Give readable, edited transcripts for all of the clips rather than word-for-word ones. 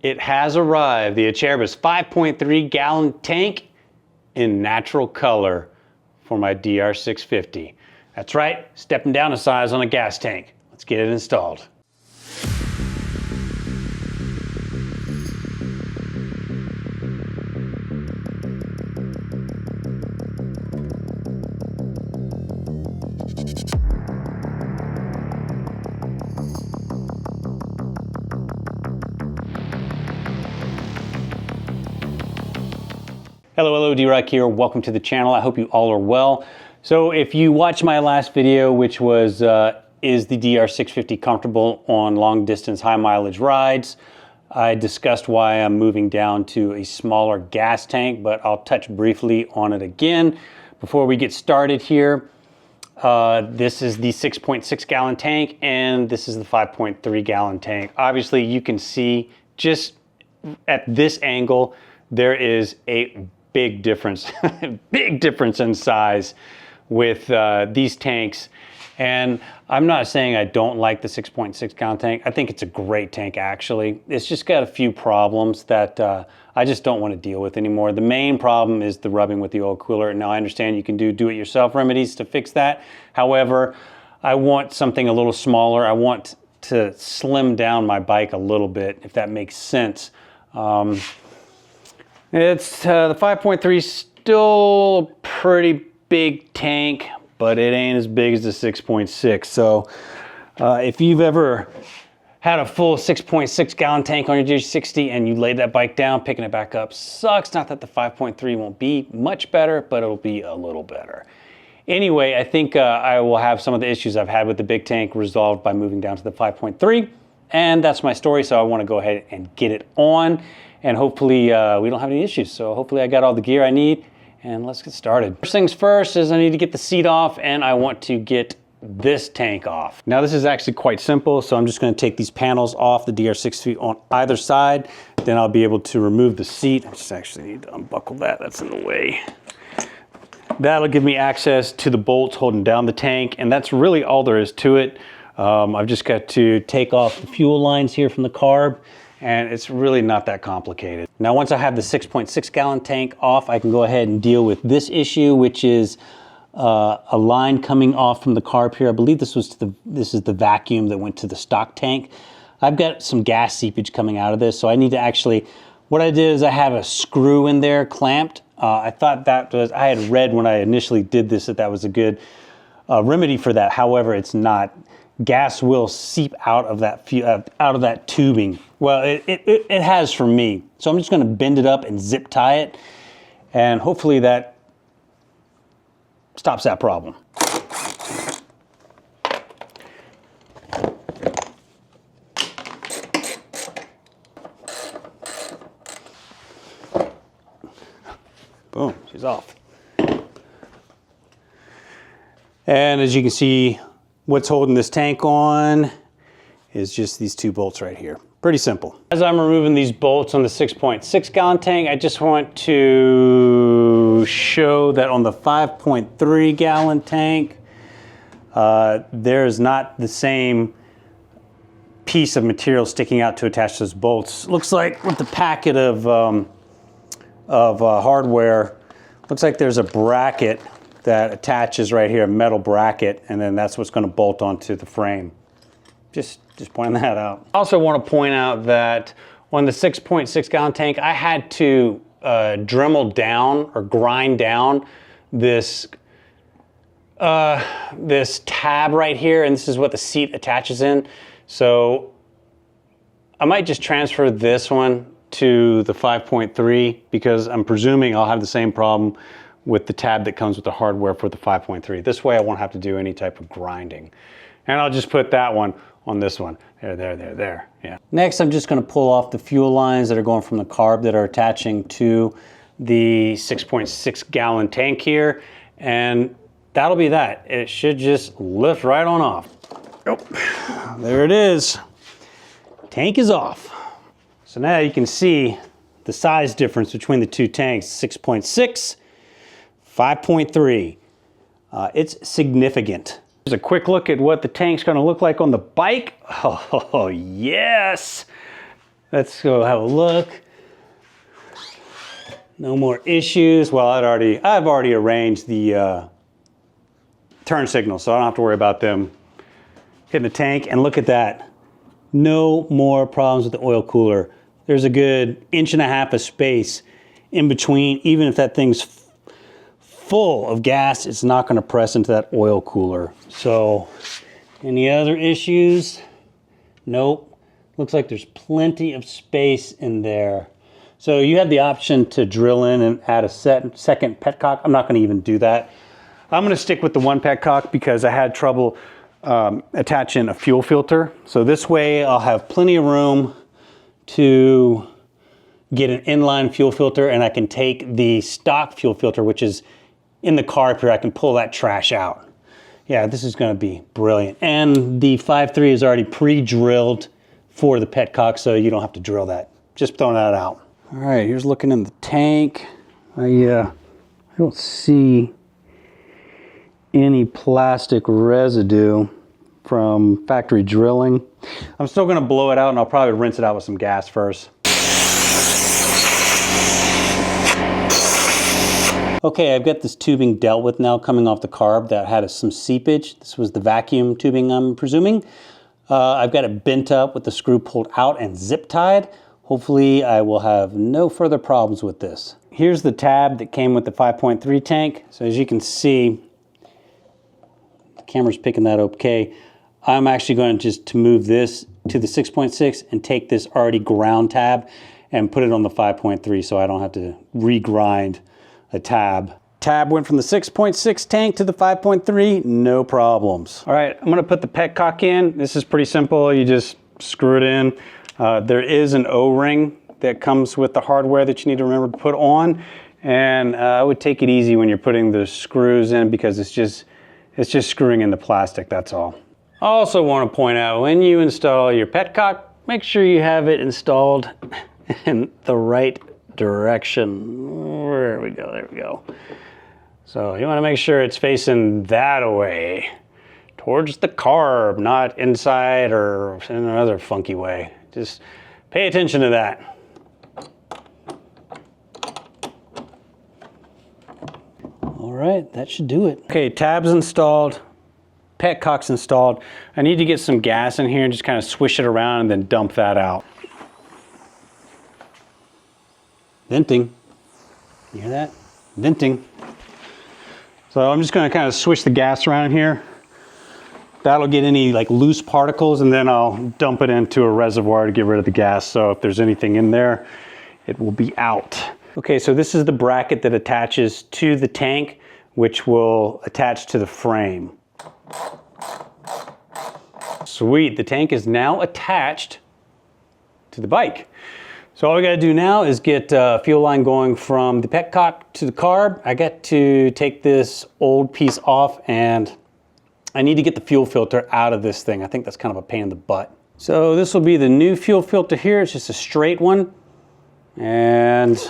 It has arrived, the Acerbis 5.3 gallon tank in natural color for my DR650. That's right, stepping down a size on a gas tank. Let's get it installed. Hello, D-Rock here. Welcome to the channel. I hope you all are well. So if you watched my last video, which was, is the DR650 comfortable on long distance, high mileage rides? I discussed why I'm moving down to a smaller gas tank, but I'll touch briefly on it again. Before we get started here, this is the 6.6 gallon tank and this is the 5.3 gallon tank. Obviously you can see just at this angle, there is a big difference, big difference in size with these tanks. And I'm not saying I don't like the 6.6 gallon tank. I think it's a great tank actually. It's just got a few problems that I just don't want to deal with anymore. The main problem is the rubbing with the oil cooler. Now I understand you can do it yourself remedies to fix that. However, I want something a little smaller. I want to slim down my bike a little bit, if that makes sense. It's the 5.3 still a pretty big tank, but it ain't as big as the 6.6. So if you've ever had a full 6.6 gallon tank on your DR650 and you laid that bike down, picking it back up sucks. Not that the 5.3 won't be much better, but it'll be a little better. Anyway, I think I will have some of the issues I've had with the big tank resolved by moving down to the 5.3. And that's my story, so I want to go ahead and get it on. And hopefully we don't have any issues. So hopefully I got all the gear I need and let's get started. First things first is I need to get the seat off and I want to get this tank off. Now this is actually quite simple. So I'm just gonna take these panels off the DR650 on either side. Then I'll be able to remove the seat. I just actually need to unbuckle that, that's in the way. That'll give me access to the bolts holding down the tank. And that's really all there is to it. I've just got to take off the fuel lines here from the carb. And it's really not that complicated. Now, once I have the 6.6 gallon tank off, I can go ahead and deal with this issue, which is a line coming off from the carb here. I believe this is the vacuum that went to the stock tank. I've got some gas seepage coming out of this, so I need to actually, what I did is I have a screw in there clamped. I thought that was, I had read when I initially did this that was a good remedy for that. However, it's not. Gas will seep out of that tubing. Well, it has for me. So I'm just gonna bend it up and zip tie it. And hopefully that stops that problem. Boom, she's off. And as you can see, what's holding this tank on is just these two bolts right here. Pretty simple. As I'm removing these bolts on the 6.6 gallon tank, I just want to show that on the 5.3 gallon tank, there's not the same piece of material sticking out to attach those bolts. Looks like with the packet of hardware, looks like there's a bracket that attaches right here, a metal bracket, and then that's what's gonna bolt onto the frame. Just pointing that out. I also wanna point out that on the 6.6 gallon tank, I had to Dremel down or grind down this tab right here, and this is what the seat attaches in. So I might just transfer this one to the 5.3 because I'm presuming I'll have the same problem with the tab that comes with the hardware for the 5.3. This way I won't have to do any type of grinding. And I'll just put that one on this one. There, yeah. Next, I'm just gonna pull off the fuel lines that are going from the carb that are attaching to the 6.6 gallon tank here. And that'll be that. It should just lift right on off. Oh, there it is. Tank is off. So now you can see the size difference between the two tanks, 6.6, 5.3. It's significant. Here's a quick look at what the tank's gonna look like on the bike. Oh, yes. Let's go have a look. No more issues. Well, I've already arranged the turn signals, so I don't have to worry about them hitting the tank. And look at that. No more problems with the oil cooler. There's a good 1.5 inches of space in between. Even if that thing's full of gas, it's not going to press into that oil cooler. So, any other issues? Nope. Looks like there's plenty of space in there. So you have the option to drill in and add a second petcock. I'm not going to even do that. I'm going to stick with the one petcock because I had trouble attaching a fuel filter. So this way I'll have plenty of room to get an inline fuel filter, and I can take the stock fuel filter, which is in the car up here. I can pull that trash out. Yeah, this is going to be brilliant. And the 5.3 is already pre-drilled for the petcock, so you don't have to drill that. Just throwing that out. All right, here's looking in the tank. I don't see any plastic residue from factory drilling. I'm still gonna blow it out, and I'll probably rinse it out with some gas first. Okay, I've got this tubing dealt with now coming off the carb that had some seepage. This was the vacuum tubing, I'm presuming. I've got it bent up with the screw pulled out and zip tied. Hopefully I will have no further problems with this. Here's the tab that came with the 5.3 tank. So as you can see, the camera's picking that okay. I'm actually going to move this to the 6.6 and take this already ground tab and put it on the 5.3 so I don't have to regrind a tab. Tab went from the 6.6 tank to the 5.3, no problems. All right, I'm gonna put the petcock in. This is pretty simple. You just screw it in. There is an O-ring that comes with the hardware that you need to remember to put on. And I would take it easy when you're putting the screws in because it's just screwing in the plastic, that's all. I also want to point out, when you install your petcock, make sure you have it installed in the right direction. There we go, there we go. So you want to make sure it's facing that way, towards the carb, not inside or in another funky way. Just pay attention to that. All right, that should do it. Okay, tabs installed, petcock's installed. I need to get some gas in here and just kind of swish it around and then dump that out. Venting. You hear that? Venting. So I'm just going to kind of swish the gas around here. That'll get any like loose particles, and then I'll dump it into a reservoir to get rid of the gas. So if there's anything in there, it will be out. Okay, so this is the bracket that attaches to the tank, which will attach to the frame. Sweet, the tank is now attached to the bike. So all we gotta do now is get fuel line going from the petcock to the carb. I got to take this old piece off, and I need to get the fuel filter out of this thing. I think that's kind of a pain in the butt. So this will be the new fuel filter here. It's just a straight one. And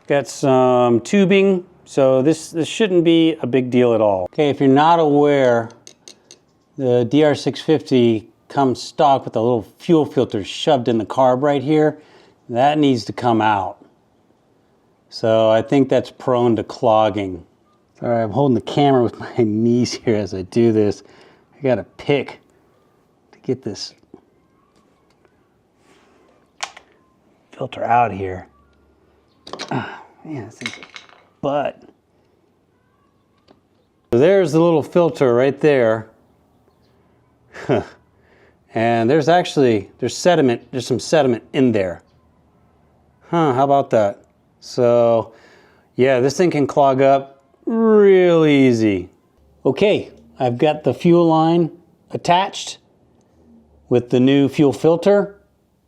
got some tubing. So this shouldn't be a big deal at all. Okay, if you're not aware, the DR650 comes stock with a little fuel filter shoved in the carb right here. That needs to come out. So I think that's prone to clogging. All right, I'm holding the camera with my knees here as I do this. I got to pick to get this filter out here. Man, this thing's a butt. So there's the little filter right there. And there's sediment, there's some sediment in there. How about that? So yeah, this thing can clog up real easy. Okay, I've got the fuel line attached with the new fuel filter.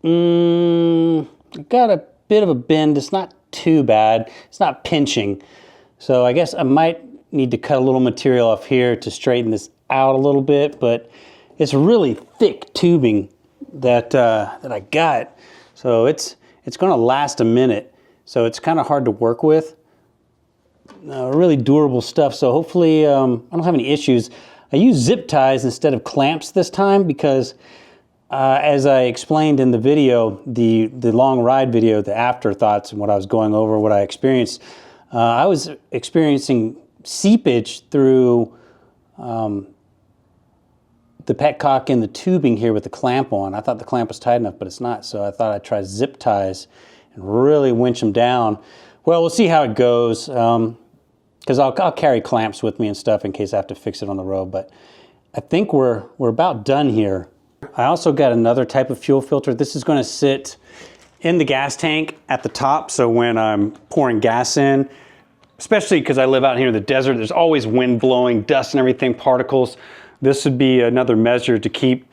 Got a bit of a bend. It's not too bad. It's not pinching. So I guess I might need to cut a little material off here to straighten this out a little bit, but it's really thick tubing that I got. So it's gonna last a minute. So it's kind of hard to work with. Really durable stuff. So hopefully I don't have any issues. I use zip ties instead of clamps this time because as I explained in the video, the long ride video, the afterthoughts and what I was going over, what I experienced, I was experiencing seepage through the petcock and the tubing here with the clamp on. I thought the clamp was tight enough, but it's not. So I thought I'd try zip ties and really winch them down. Well, we'll see how it goes, because I'll carry clamps with me and stuff in case I have to fix it on the road. But I think we're about done here. I also got another type of fuel filter. This is going to sit in the gas tank at the top, so when I'm pouring gas in, especially because I live out here in the desert, there's always wind blowing, dust and everything, particles. This would be another measure to keep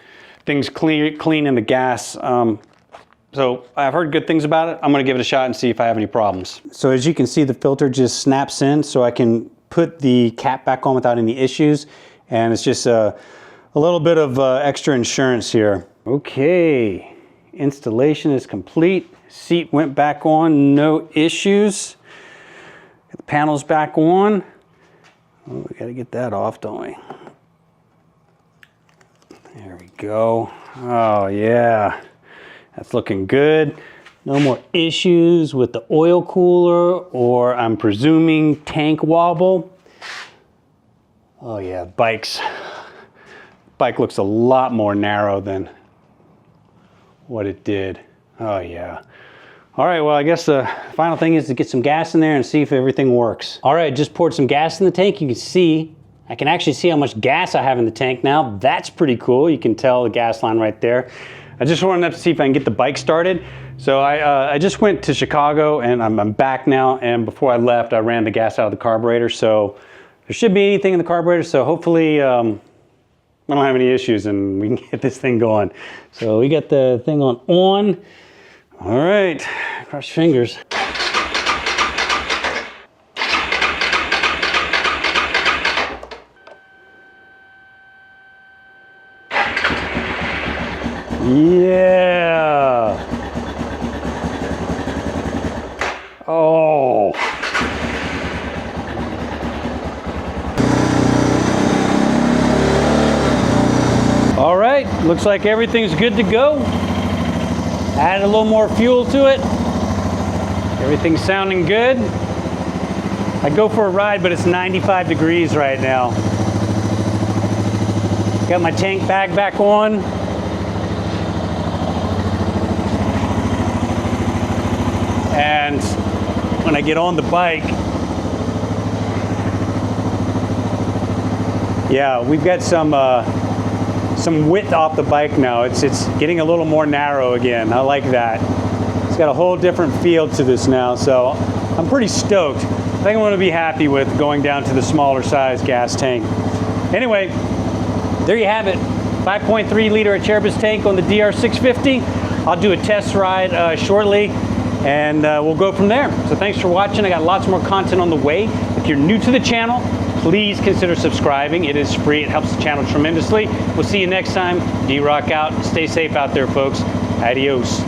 things clean in the gas. So I've heard good things about it. I'm going to give it a shot and see if I have any problems. So as you can see, the filter just snaps in, so I can put the cap back on without any issues. And it's just a little bit of extra insurance here. Okay, installation is complete. Seat went back on, no issues. Get the panels back on. Oh, we gotta get that off, don't we? There we go. Oh yeah, that's looking good. No more issues with the oil cooler, or I'm presuming tank wobble. Oh yeah, bike looks a lot more narrow than what it did. Oh yeah. All right, well, I guess the final thing is to get some gas in there and see if everything works. All right, just poured some gas in the tank. You can see, I can actually see how much gas I have in the tank now. That's pretty cool. You can tell the gas line right there. I just wanted to see if I can get the bike started. So I just went to Chicago and I'm back now. And before I left, I ran the gas out of the carburetor. So there shouldn't be anything in the carburetor. So hopefully, I don't have any issues and we can get this thing going. So we got the thing on. All right, cross your fingers. Yeah. Oh. All right, looks like everything's good to go. Add a little more fuel to it. Everything's sounding good. I go for a ride, but it's 95 degrees right now. Got my tank bag back on. And when I get on the bike, yeah, we've got some width off the bike now. It's getting a little more narrow again. I like that. It's got a whole different feel to this now, so I'm pretty stoked. I think I'm going to be happy with going down to the smaller size gas tank. Anyway, there you have it. 5.3 liter Acerbis tank on the DR650. I'll do a test ride shortly, and we'll go from there. So thanks for watching. I got lots more content on the way. If you're new to the channel, please consider subscribing. It is free. It helps the channel tremendously. We'll see you next time. D-Rock out. Stay safe out there, folks. Adios.